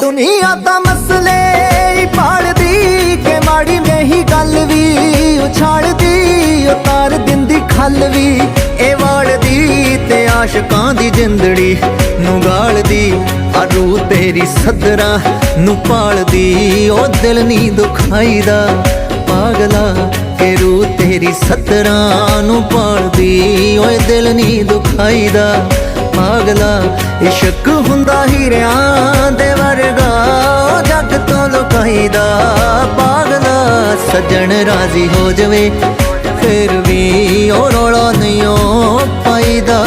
दुनिया दा मसले ही पालदी के माड़ी में ही गल भी उछालदी उतार दिंदी खल भी ए वालदी ते आशिकां दी जिंदड़ी नू गालदी आ रूह तेरी सदरा नू पालदी ओ दिल नी दुखाईदा पागला के रूह तेरी सदरा नू पालदी ओ दिल नी दुखाईदा पागला इश्क हुंदा हीरियां दे वर्गा जग तो लुकाईदा पागला सज्जन राजी हो जावे फिर भी ओ रौला नहीं पाईदा।